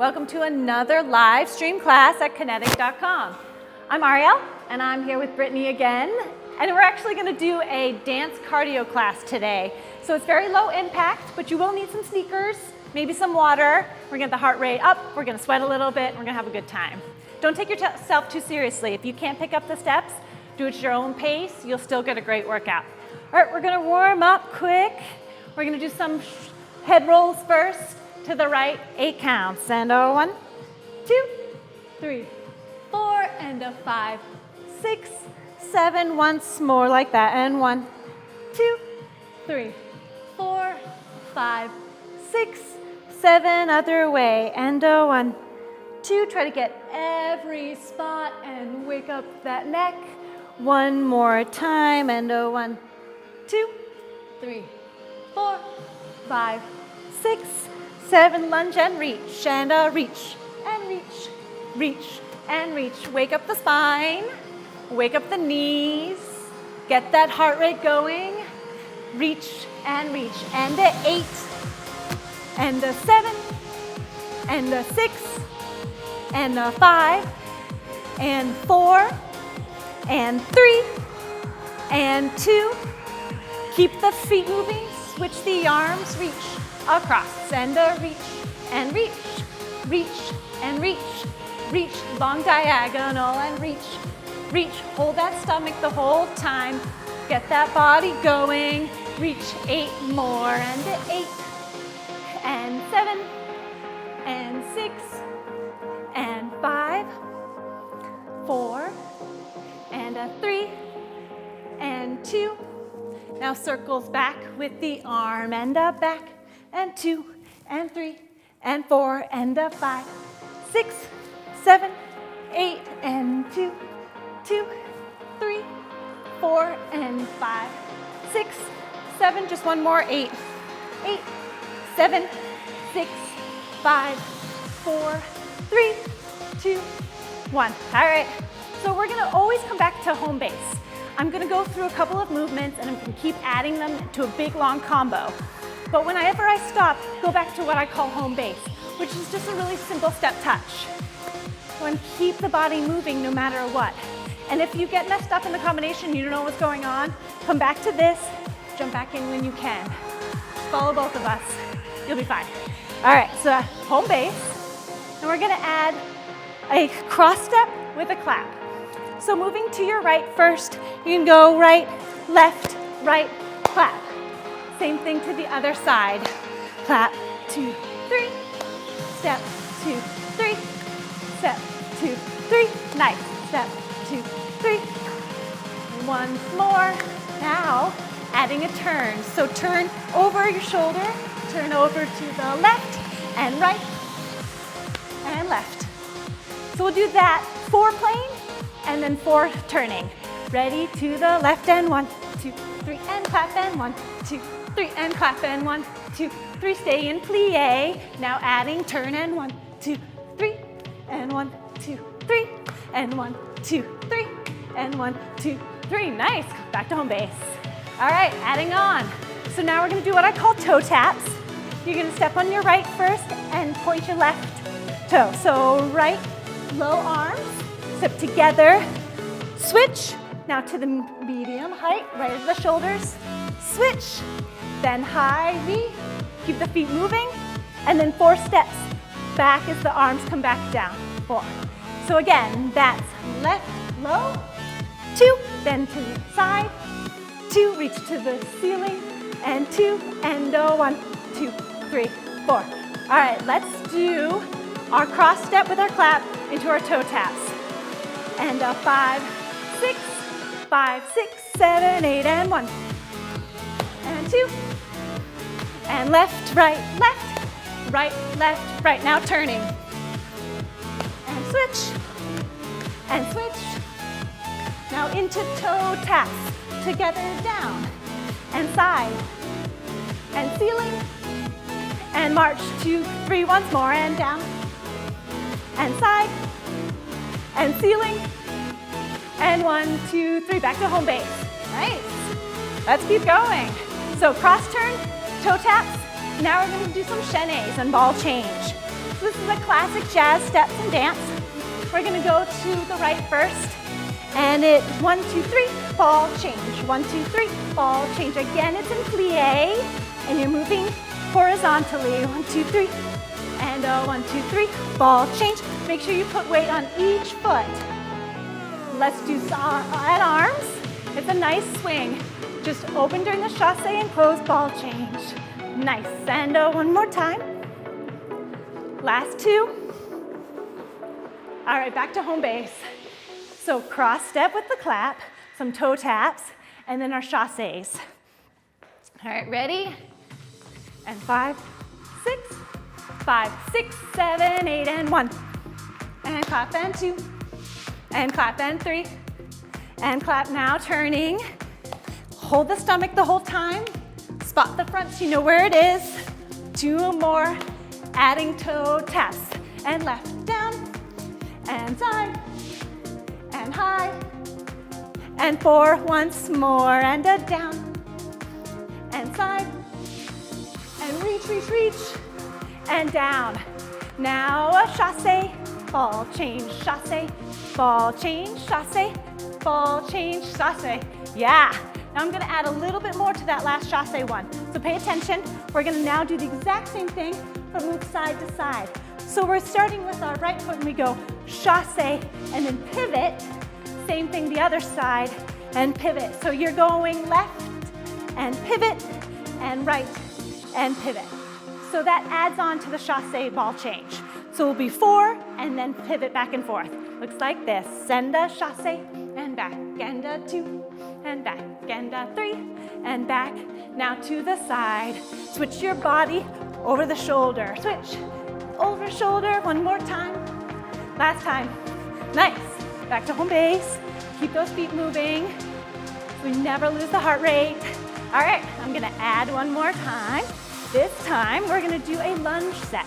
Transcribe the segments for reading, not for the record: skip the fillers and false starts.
Welcome to another live stream class at Qinetic.com. I'm Ariel, and I'm here with Brittany again, and we're actually going to do a dance cardio class today. So it's very low impact, but you will need some sneakers, maybe some water. We're going to get the heart rate up, we're going to sweat a little bit, and we're going to have a good time. Don't take yourself too seriously. If you can't pick up the steps, do it at your own pace. You'll still get a great workout. All right, we're going to warm up quick. We're going to do some head rolls first. To the right, 8 counts. And a 1, 2, 3, 4, and a 5, 6, 7. Once more like that. And 1, 2, 3, 4, 5, 6, 7. Other way. And a 1, 2. Try to get every spot and wake up that neck. One more time. And a 1, 2, 3, 4, 5, 6, 7, lunge and reach, and reach, and reach, reach, and reach. Wake up the spine, wake up the knees, get that heart rate going, reach, and reach, and a 8, and a 7, and a 6, and a 5, and 4, and 3, and 2. Keep the feet moving, switch the arms, reach. Across and reach and reach, reach and reach, reach, long diagonal and reach, reach. Hold that stomach the whole time. Get that body going. Reach 8 more and 8 and 7 and 6 and 5, 4 and a 3 and 2. Now circles back with the arm and a back. And 2, and 3, and 4, and a 5, 6, 7, 8, and 2, 2, 3, 4, and 5, 6, 7, just one more, 8, 8, 7, 6, 5, 4, 3, 2, 1. All right, so we're gonna always come back to home base. I'm gonna go through a couple of movements and I'm gonna keep adding them to a big long combo. But whenever I stop, go back to what I call home base, which is just a really simple step touch. And keep the body moving no matter what. And if you get messed up in the combination, you don't know what's going on, come back to this, jump back in when you can. Follow both of us, you'll be fine. All right, so home base, and we're gonna add a cross step with a clap. So moving to your right first, you can go right, left, right, clap. Same thing to the other side. Clap, 2, 3, step, 2, 3, step, 2, 3, nice, step, 2, 3. Once more. Now, adding a turn. So turn over your shoulder, turn over to the left and right and left. So we'll do that 4 playing and then 4 turning. Ready to the left and 1, 2, 3, and clap and 1, 2, 3, and clap and 1, 2, 3. Stay in plie. Now adding turn and 1, 2, 3, and 1, 2, 3, and 1, 2, 3, and 1, 2, 3. Nice. Back to home base. All right, adding on. So now we're going to do what I call toe taps. You're going to step on your right first and point your left toe. So right, low arms, step together, switch. Now to the medium height, right of the shoulders, switch. Then high V, keep the feet moving, and then 4 steps back as the arms come back down. 4. So again, that's left, low, 2, then to the side, 2, reach to the ceiling, and 2, and 1, 2, 3, 4. All right, let's do our cross step with our clap into our toe taps. And 5, 6, 5, 6, 7, 8, and 1. And 2, and left, right, left, right. Now turning, and switch, and switch. Now into toe taps, together down, and side, and ceiling, and march, 2, 3, once more, and down, and side, and ceiling, and 1, 2, 3, back to home base. Nice. Let's keep going. So cross turn, toe taps. Now we're going to do some chasse and ball change. So this is a classic jazz steps and dance. We're gonna go to the right first. And it's 1, 2, 3, ball change. 1, 2, 3, ball change. Again, it's in plie, and you're moving horizontally. 1, 2, 3, and 1, 2, 3, ball change. Make sure you put weight on each foot. Let's do at arms. It's a nice swing. Just open during the chasse and close, ball change. Nice, and one more time. Last two. All right, back to home base. So cross step with the clap, some toe taps, and then our chasses. All right, ready? And 5, 6, 5, 6, 7, 8, and 1. And clap and 2. And clap and 3. And clap now, turning. Hold the stomach the whole time. Spot the front so you know where it is. 2 more, adding toe taps. And left, down, and side, and high, and 4, once more, and a down, and side, and reach, reach, reach, and down. Now a chasse, ball change, chasse, ball change, chasse, ball change, chasse. Yeah. Now I'm gonna add a little bit more to that last chasse one. So pay attention. We're gonna now do the exact same thing, but move side to side. So we're starting with our right foot and we go chasse and then pivot. Same thing the other side and pivot. So you're going left and pivot and right and pivot. So that adds on to the chasse ball change. So it'll be 4 and then pivot back and forth. Looks like this. Send a chasse and back, and a 2 and back, and a 3 and back. Now to the side. Switch your body over the shoulder. Switch over shoulder. One more time. Last time. Nice. Back to home base. Keep those feet moving. We never lose the heart rate. All right, I'm gonna add one more time. This time, we're gonna do a lunge set.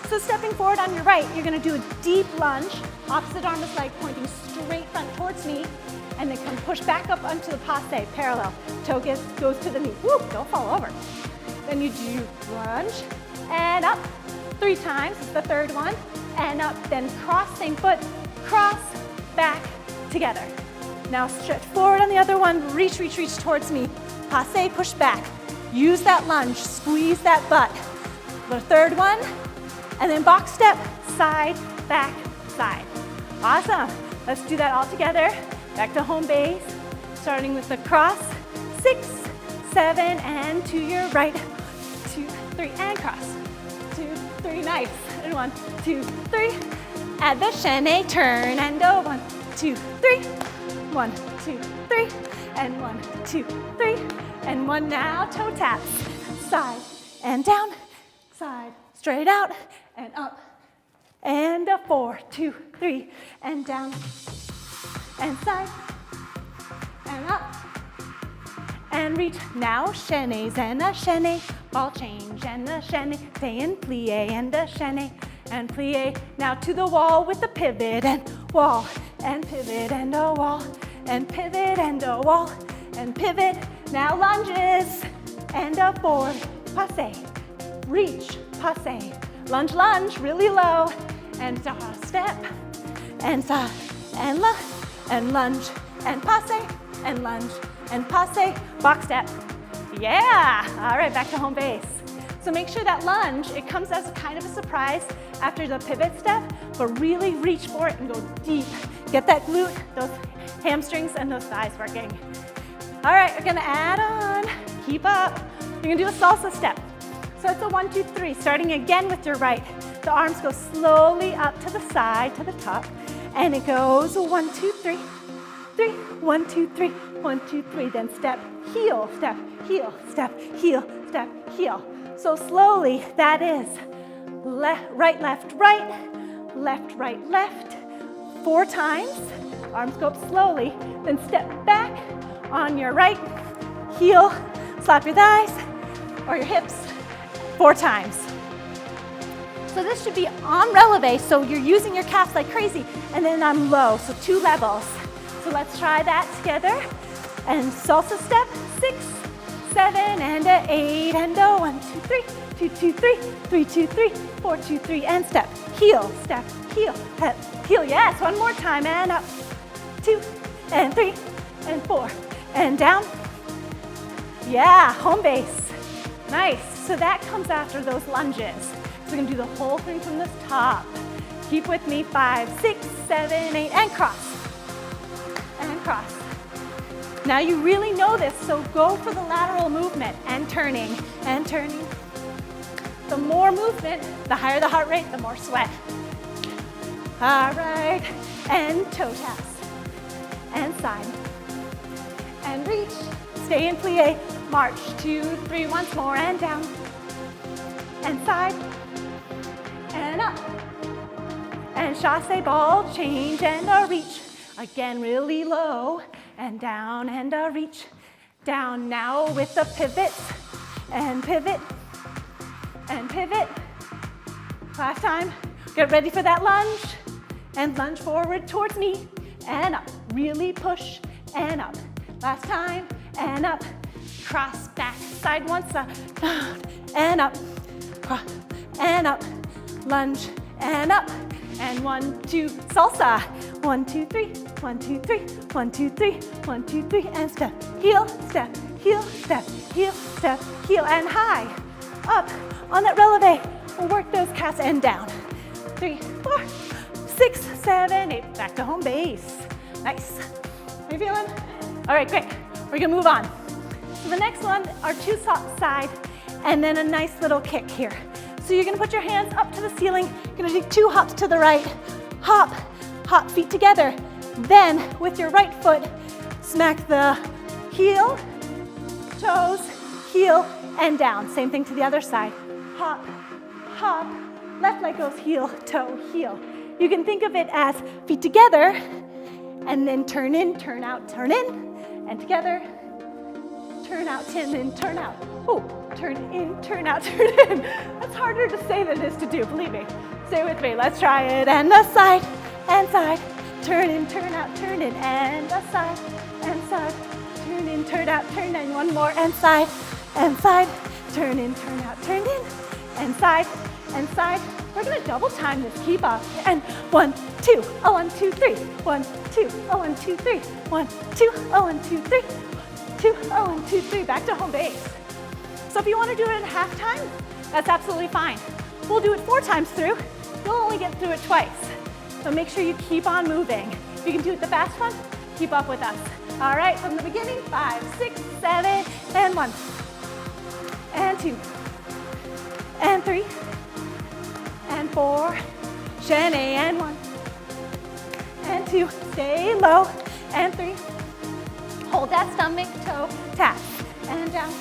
So stepping forward on your right, you're gonna do a deep lunge. Opposite arm is like pointing straight front towards me, and then come push back up onto the passe, parallel. Toe goes to the knee. Woo, don't fall over. Then you do lunge, and up. 3 times, it's the third one, and up, then cross, same foot, cross, back, together. Now stretch forward on the other one, reach, reach, reach towards me. Passe, push back. Use that lunge, squeeze that butt. The third one, and then box step, side, back, side. Awesome. Let's do that all together. Back to home base, starting with the cross. 6, 7, and to your right. 2, 3, and cross. 2, 3, nice. And 1, 2, 3. Add the chaîne, turn, and go. 1, 2, 3. 1, 2, 3. And 1, 2, 3. And 1 now, toe taps. Side and down, side, straight out, and up. And a 4, 2, 3, and down, and side, and up, and reach. Now chaînes and a chaîne, ball change and a chaîne, stay in plie and a chaîne, and plie. Now to the wall with the pivot and wall, and pivot and a wall, and pivot and a wall, and pivot. Now lunges and a forward, passe, reach, passe, lunge, lunge, really low, and step, and and lunge, and passe, and lunge, and passe, box step. Yeah, all right, back to home base. So make sure that lunge, it comes as kind of a surprise after the pivot step, but really reach for it and go deep. Get that glute, those hamstrings, and those thighs working. All right, we're gonna add on, keep up. You're gonna do a salsa step. So it's a 1, 2, 3, starting again with your right. The arms go slowly up to the side, to the top, and it goes 1, 2, 3, 3, 1, 2, 3, 1, 2, 3. Then step, heel, step, heel, step, heel, step, heel. So slowly, that is right, left, right, left, right, left. 4 times, arms go up slowly, then step back on your right, heel, slap your thighs or your hips 4 times. So this should be en releve, so you're using your calves like crazy, and then I'm low, so 2 levels. So let's try that together. And salsa step, 6, 7, and a 8, and a 1, 2, 3, 2, 2, 3, 3, 2, 3, 4, 2, 3, and step, heel, head, heel, yes, one more time, and up, 2, and 3, and 4, and down, yeah, home base, nice, so that comes after those lunges, so we're gonna do the whole thing from the top, keep with me, 5, 6, 7, 8, and cross, and cross. Now you really know this, so go for the lateral movement and turning, and turning. The more movement, the higher the heart rate, the more sweat. All right, and toe taps, and side, and reach, stay in plie, march, 2, 3, once more, and down, and side, and up, and chasse, ball change, and a reach. Again, really low, and down, and a reach. Down now with the pivot, and pivot, and pivot. Last time, get ready for that lunge, and lunge forward towards me, and up, really push, and up. Last time, and up, cross back, side once, down, and up, cross, and up, lunge, and up, and 1, 2, salsa. 1, 2, 3, 1, 2, 3, 1, 2, 3, 1, 2, 3, and step, heel, step, heel, step, heel, step, heel, and high, up, on that releve, we'll work those calves and down, 3, 4, 6, 7, 8, back to home base, nice, are you feeling? All right, great, we're gonna move on. So the next one are 2 side, and then a nice little kick here. So you're gonna put your hands up to the ceiling, you're gonna take 2 hops to the right, hop, hop, feet together. Then with your right foot, smack the heel, toes, heel, and down. Same thing to the other side. Hop, hop, left leg goes heel, toe, heel. You can think of it as feet together, and then turn in, turn out, turn in, and together, turn out, turn in, turn out. Oh, turn in, turn out, turn in. That's harder to say than it is to do, believe me. Stay with me, let's try it. And the side, and side, turn in, turn out, turn in, and the side, and side, turn in, turn out, turn in, one more, and side, turn in, turn out, turn in, and side, and side. We're gonna double time this, keep up, and 1, 2, 1, 2, 3, 1, 2, 1, 2, 3, 1, 2, 1, 2, 3, 2, 1, 2, 3, back to home base. So if you wanna do it at half time, that's absolutely fine. We'll do it 4 times through, you'll only get through it twice. So make sure you keep on moving. If you can do it the fast one, keep up with us. All right, from the beginning, 5, 6, 7, and 1, and 2, and 3, and 4, chasse, and 1, and 2, stay low, and 3, hold that stomach, toe, tap, and down,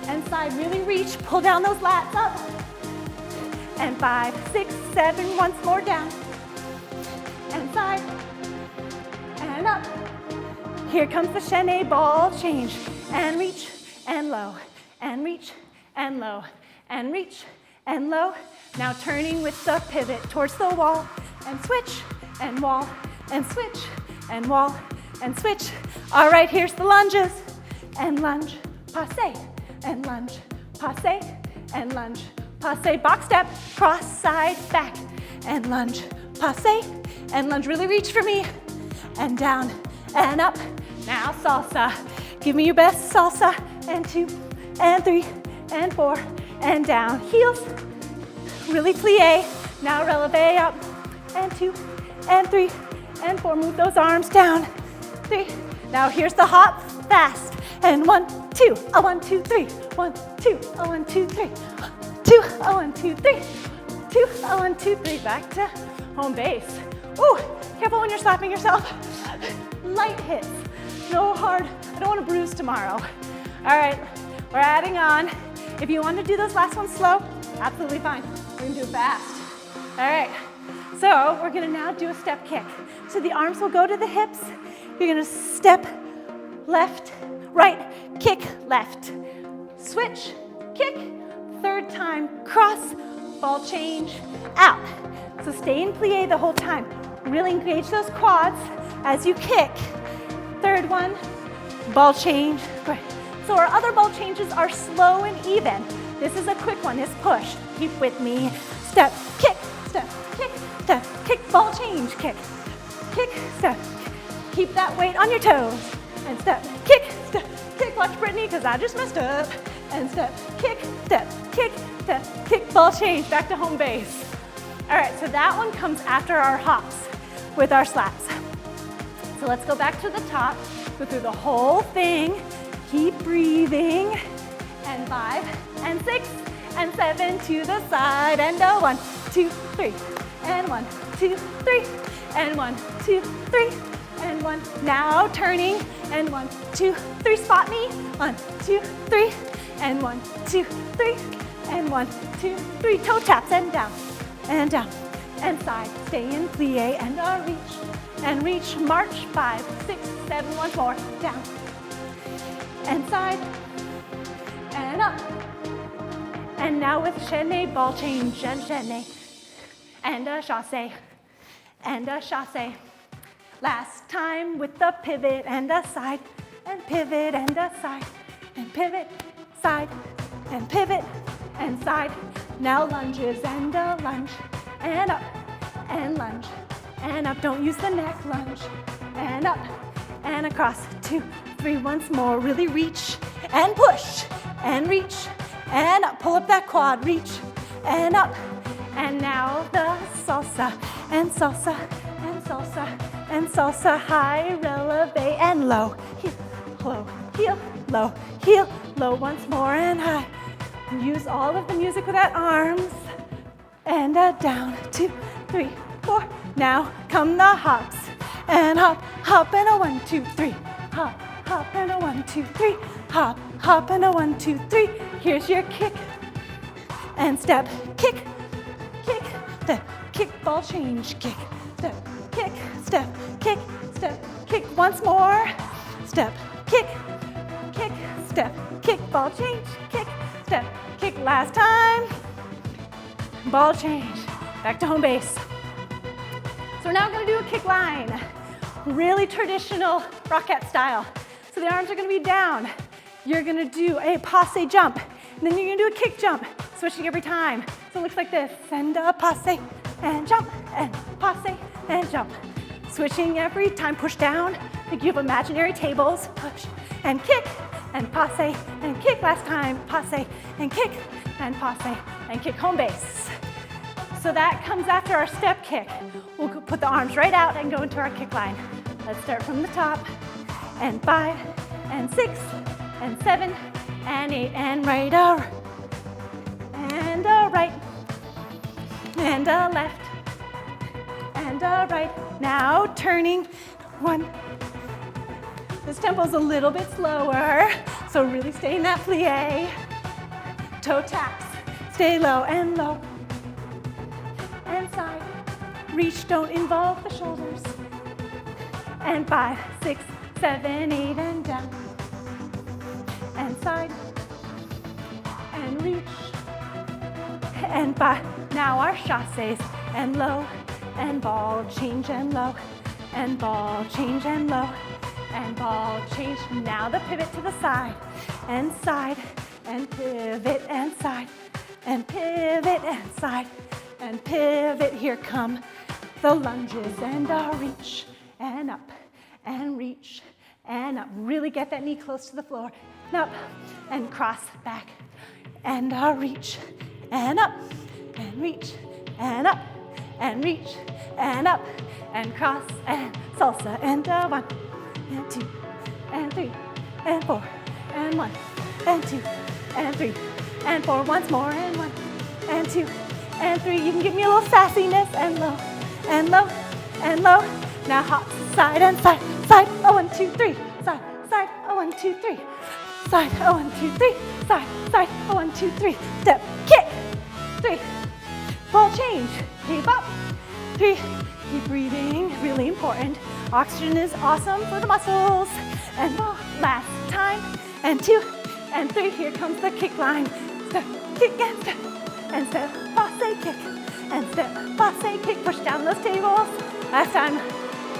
and side, really reach, pull down those lats up, and 5, 6, 7, once more down, and side, and up. Here comes the chasse, ball change, and reach, and low, and reach, and low, and reach, and low. Now turning with the pivot towards the wall, and switch, and wall, and switch, and wall, and switch. All right, here's the lunges, and lunge, passe, and lunge, passe, and lunge, passe, box step, cross, side, back, and lunge, passe, and lunge, really reach for me, and down, and up. Now salsa, give me your best salsa, and 2, and 3, and 4, and down, heels, really plie, now releve up, and 2, and 3, and 4, move those arms down, 3, now here's the hop, fast, and 1, 2, 1, 2, 3, 1, 2, 1, 2, 3, 2, 1, 2, 3, 2, 1, 2, 3, back to home base. Ooh, careful when you're slapping yourself. Light hits, no hard, I don't want to bruise tomorrow. All right, we're adding on. If you want to do those last ones slow, absolutely fine. We're gonna do it fast. All right, so we're gonna now do a step kick. So the arms will go to the hips. You're gonna step left, right, kick, left. Switch, kick, third time, cross, ball change, out. So stay in plie the whole time. Really engage those quads as you kick. Third one, ball change. So our other ball changes are slow and even. This is a quick one, it's push. Keep with me. Step, kick, step, kick, ball change, kick, step. Keep that weight on your toes. And step, kick, watch Brittany, because I just messed up. And step, kick, ball change, back to home base. All right, so that one comes after our hops with our slaps. So let's go back to the top, go through the whole thing, keep breathing, and 5, and 6, and 7 to the side, and 1, 2, 3, and 1, 2, 3, and 1, 2, 3, and 1. Now turning, and 1, 2, 3, spot me, 1, 2, 3, and 1, 2, 3, and 1, 2, 3, toe taps, and down, and side. Stay in plie, and reach, march, 5, 6, 7, once more, down, and side, and up. And now with chaîné, ball change, and chaîné, and a chasse, and a chasse. Last time with the pivot, and a side, and pivot, and a side, and pivot, side, and pivot, and side. Now lunges, and a lunge, and up, and lunge, and up. Don't use the neck, lunge, and up, and across. 2, 3, once more. Really reach, and push, and reach, and up. Pull up that quad, reach, and up. And now the salsa, and salsa, and salsa, and salsa. High, releve, and low. Heel, low, heel, low, heel, low. Once more, and high. Use all of the music with that arms. And down, 2, 3, 4. Now come the hops. And hop, hop, and a 1, 2, 3. Hop, hop, and a 1, 2, 3. Hop, hop, and a 1, 2, 3. Here's your kick. And step, kick, step, kick, ball change, kick, step, kick, step, kick, step, kick. Once more. Step, kick, step, kick, ball change, kick, step, kick. Last time. Ball change, back to home base. So we're now gonna do a kick line. Really traditional rocket style. So the arms are gonna be down. You're gonna do a passe jump. And then you're gonna do a kick jump, switching every time. So it looks like this, and a passe, and jump, and passe, and jump. Switching every time, push down. Think you have imaginary tables, push, and kick, and passe, and kick. Last time, passe, and kick, and passe, and kick, home base. So that comes after our step kick. We'll put the arms right out and go into our kick line. Let's start from the top, and 5, and 6, and 7, and 8, and right, and a right, and a left, and a right. Now turning, 1. This tempo's a little bit slower, so really stay in that plie. Toe taps, stay low, and side. Reach, don't involve the shoulders. And 5, 6, 7, 8, and down. And side. And reach. And 5. Now our chasses. And low. And ball change, and low. And ball change, and low. And ball change. Now the pivot to the side. And side. And pivot, and side. And pivot, and side. And pivot. Here come the lunges, and reach, and up, and reach, and up. Really get that knee close to the floor, and up, and cross back, and reach, and up, and reach, and up, and reach, and up, and cross, and salsa, and 1, and 2, and 3, and 4, and 1, and 2, and 3, and 4. Once more, and 1, and 2, and 3. You can give me a little sassiness, and low, and low, and low. Now hop, side, and side, side, 1, 2, 3, side, side, 1, 2, 3, side, 1, 2, 3, side, side, 1, 2, 3, step, kick, 3, ball change, keep up, 3, keep breathing, really important. Oxygen is awesome for the muscles, and last time, and 2, and 3, here comes the kick line, step, kick, and step, passe, kick, and step, passe, kick, push down those tables, last time,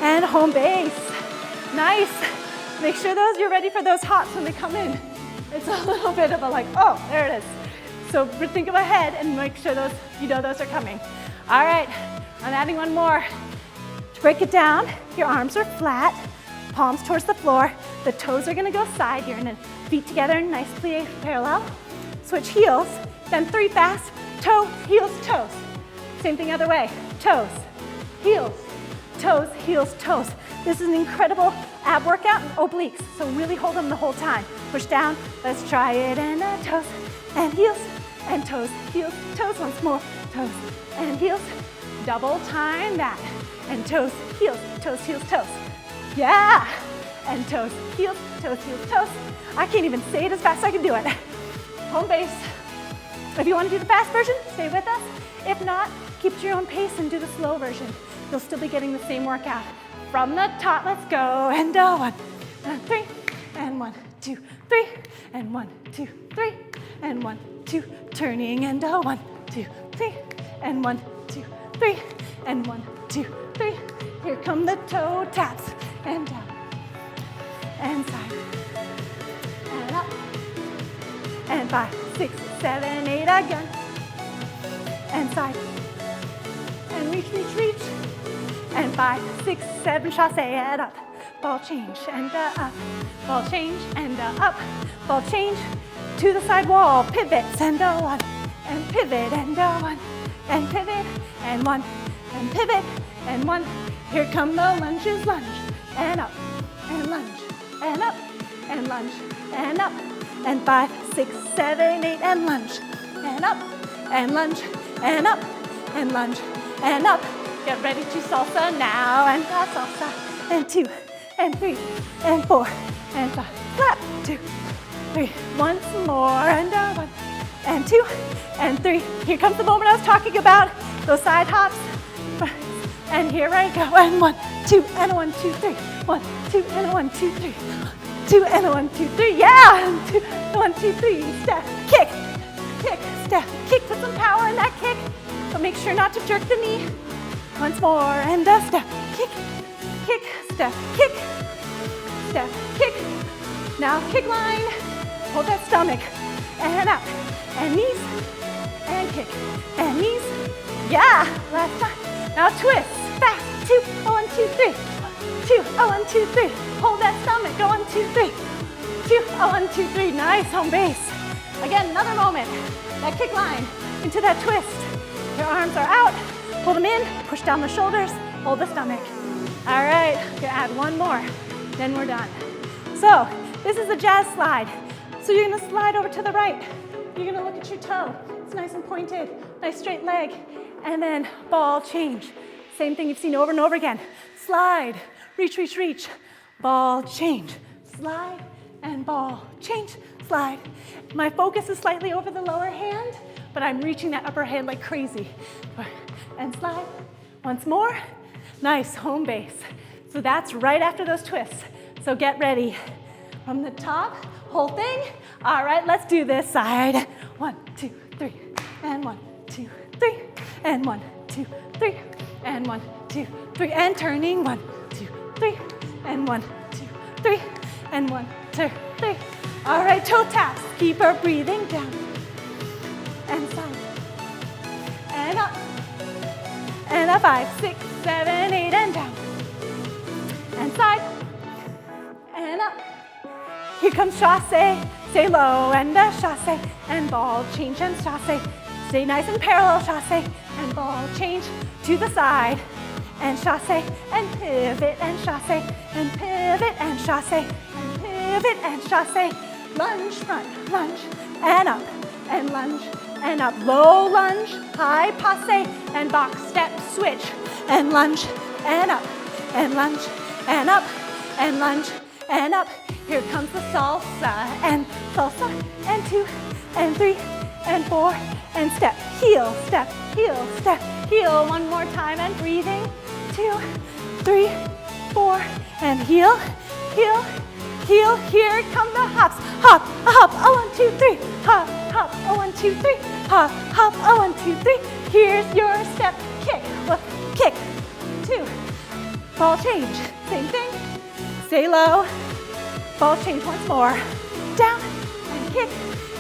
and home base, nice. Make sure you're ready for those hops when they come in. It's a little bit of a like, oh, there it is. So think of ahead and make sure those, you know those are coming. All right, I'm adding one more. To break it down, your arms are flat, palms towards the floor. The toes are gonna go side. You're gonna feet together, nice plie parallel. Switch heels, then 3 fast, toe, heels, toes. Same thing other way, toes, heels, toes, heels, toes. This is an incredible ab workout and obliques, so really hold them the whole time. Push down, let's try it, and toes, and heels, and toes, heels, toes, once more, toes, and heels. Double time that, and toes, heels, heels, toes. Yeah, and toes, heels, toes. I can't even say it as fast as I can do it. Home base. If you want to do the fast version, stay with us. If not, keep to your own pace and do the slow version. You'll still be getting the same workout. From the top, let's go, and 1, 3, and 1, 2, 3, and 1, 2, 3, and 1, 2, turning, and 1, 2, 3, and 1, 2, 3, and 1, 2, 3. Here come the toe taps, and down, and side, and up, and 5, 6, 7, 8, again, and side, and reach, and 5, 6, 7, chasse, and up, ball change, and up, ball change, and up, ball change, to the side wall, pivots, and 1, and pivot, and 1, and pivot, and 1, and pivot, and 1. Here come the lunges, lunge, and up, and lunge, and up, and lunge, and up, and 5, 6, 7, 8, and lunge, and up, and lunge, and up, and lunge, and up. Get ready to salsa now, and salsa, and 2, and 3, and 4, and 5, clap, 2, 3, once more, and 1, and 2, and 3. Here comes the moment I was talking about, those side hops, and here I go, and 1, 2, and 1, 2, 3, 1, 2, and 1, 2, 3, 2, and 1, 2, 3, yeah, and 2, 1, 2, 3, step, kick, step, kick, put some power in that kick, but make sure not to jerk the knee. Once more, and step, kick, step, kick, now kick line, hold that stomach, and up, and knees, and kick, and knees, yeah, last time, now twist, fast, 2, 1, 2, 3, 2, 1, 2, 3, hold that stomach, go 1, 2, 3, 2, 1, 2, 3, nice, home base. Again, another moment, that kick line, into that twist, your arms are out, pull them in, push down the shoulders, hold the stomach. All right, gonna add one more, then we're done. So, this is a jazz slide. So you're gonna slide over to the right. You're gonna look at your toe. It's nice and pointed, nice straight leg. And then ball change. Same thing you've seen over and over again. Slide, reach, ball change. Slide and ball change, slide. My focus is slightly over the lower hand, but I'm reaching that upper hand like crazy. And slide, once more. Nice, home base. So that's right after those twists. So get ready. From the top, whole thing. All right, let's do this side. 1, 2, 3, and 1, 2, 3, and 1, 2, 3, and 1, 2, 3, and turning. 1, 2, 3, and 1, 2, 3, and 1, 2, 3. All right, toe taps. Keep her breathing down. And side. And up. And a 5, 6, 7, 8, and down. And side. And up. Here comes chasse. Stay low and a chasse. And ball change and chasse. Stay nice and parallel, chasse. And ball change to the side. And chasse. And pivot and chasse. And pivot and chasse. And pivot and chasse. Lunge, front, lunge. And up. And lunge. And up. Low lunge. High passe. And box step switch. And lunge. And up. And lunge. And up. And lunge. And up. Here comes the salsa. And salsa. And 2. And 3. And 4. And step. Heel. Step. Heel. Step. Heel. One more time. And breathing. 2, 3, 4. And heel. Heel. Heel. Here come the hops. Hop. Hop. 1, 2, 3. Hop. Hop. 1, 2, 3. Hop. Hop. 1, 2, 3. Here's your step. Kick. Kick. 2. Ball change. Same thing. Stay low. Ball change once more. Down. And kick.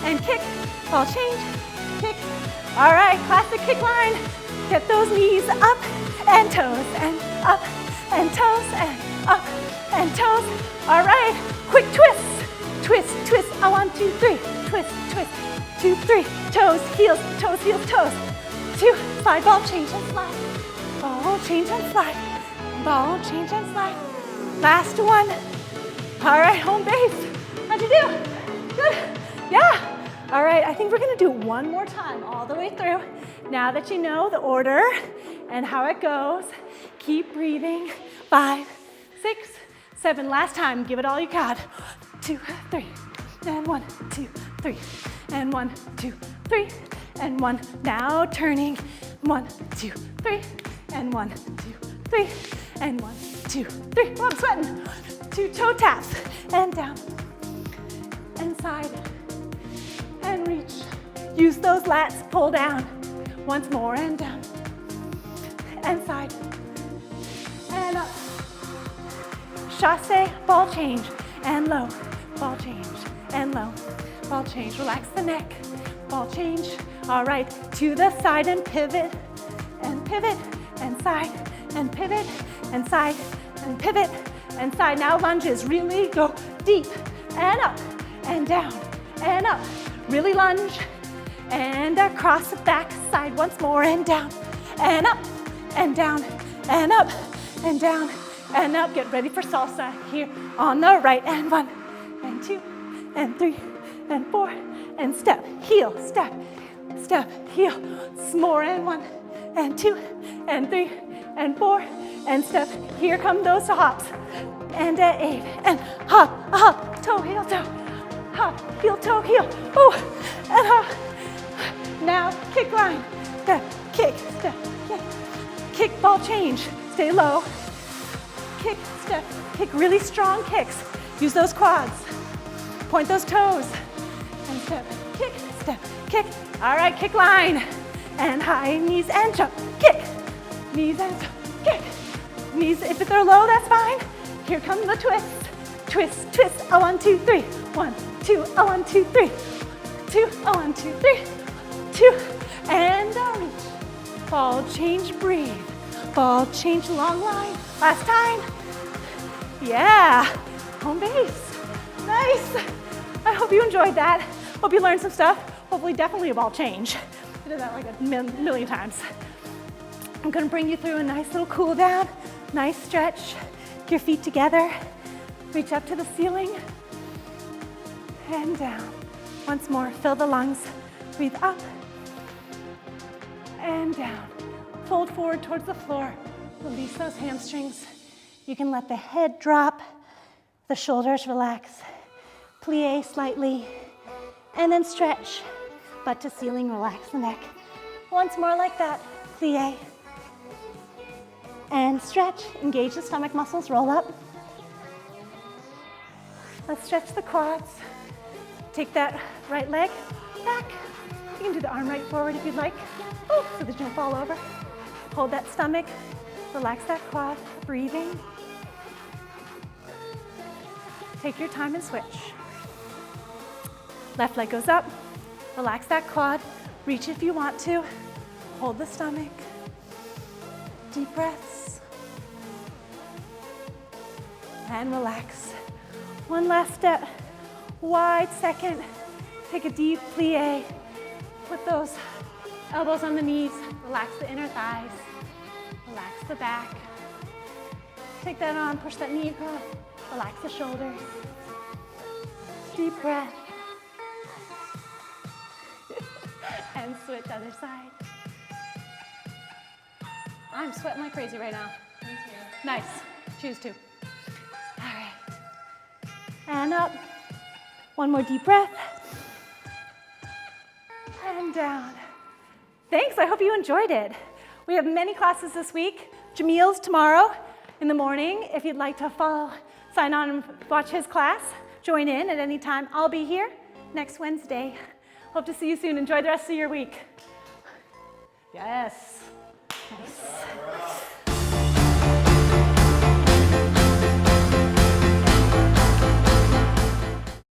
And kick. Ball change. kick. All right, classic kick line. Get those knees up and toes and up and toes and up and toes. All right, quick twist. Twist, twist, 1, 2, 3. Twist, twist, 2, 3. Toes, heels, toes, heels, toes. 2, slide, ball, change and slide. Ball, change and slide. Ball, change and slide. Last one. All right, home base. How'd you do? Good? Yeah. All right, I think we're gonna do it one more time all the way through. Now that you know the order and how it goes, keep breathing. 5, 6, 7. Last time, give it all you got. 2, 3, and 1, 2, 3, and 1, 2, 3, and 1. Now turning. 1, 2, 3, and 1, 2, 3, and 1, 2, 3. Oh, I'm sweating. 2 toe taps and down and side and reach. Use those lats, pull down. Once more and down and side and up. Chasse, ball change and low. Ball change and low. Ball change, relax the neck. Ball change. All right, to the side and pivot and pivot and side and pivot and side and pivot and side. Now lunges, really go deep and up and down and up. Really lunge and across the back side once more and down and up and down and up and down and up. Get ready for salsa here on the right. And 1 and 2 and 3 and 4 and step, heel, step, step, heel. More and 1 and 2 and 3 and 4 and step. Here come those hops and 8 and hop, toe, heel, toe, hop, heel, toe, heel. Ooh, and hop. Now kick line, step, kick, kick, ball change, stay low. Kick, step, kick, really strong kicks. Use those quads, point those toes, and step, kick. All right, kick line, and high knees and jump, kick, knees and jump, kick. Knees, if they're low, that's fine. Here come the twists. Twist, twist, 1, 2, 3. 1, 2, 1, 2, 3. 2, 1, 2, 3. 2, and reach. Ball change, breathe. Ball change, long line. Last time. Yeah, home base. Nice. I hope you enjoyed that. Hope you learned some stuff. Hopefully, definitely a ball change. I did that like a million times. I'm gonna bring you through a nice little cool down. Nice stretch. Get your feet together. Reach up to the ceiling. And down. Once more, fill the lungs. Breathe up. And down. Fold forward towards the floor. Release those hamstrings. You can let the head drop, the shoulders relax, plie slightly, and then stretch. Butt to ceiling, relax the neck. Once more like that, plie. And stretch, engage the stomach muscles, roll up. Let's stretch the quads. Take that right leg back. You can do the arm right forward if you'd like. Oh, so that you don't fall over. Hold that stomach, relax that quad, breathing. Take your time and switch. Left leg goes up, relax that quad, reach if you want to, hold the stomach, deep breaths, and relax. One last step, wide second, take a deep plie, put those elbows on the knees, relax the inner thighs, relax the back. Take that on, push that knee across, relax the shoulders. Deep breath. And switch other side. I'm sweating like crazy right now. Me too. Nice. Choose to. All right. And up. One more deep breath. And down. Thanks, I hope you enjoyed it. We have many classes this week. Jamil's tomorrow in the morning. If you'd like to sign on and watch his class, join in at any time. I'll be here next Wednesday. Hope to see you soon. Enjoy the rest of your week. Yes. Nice.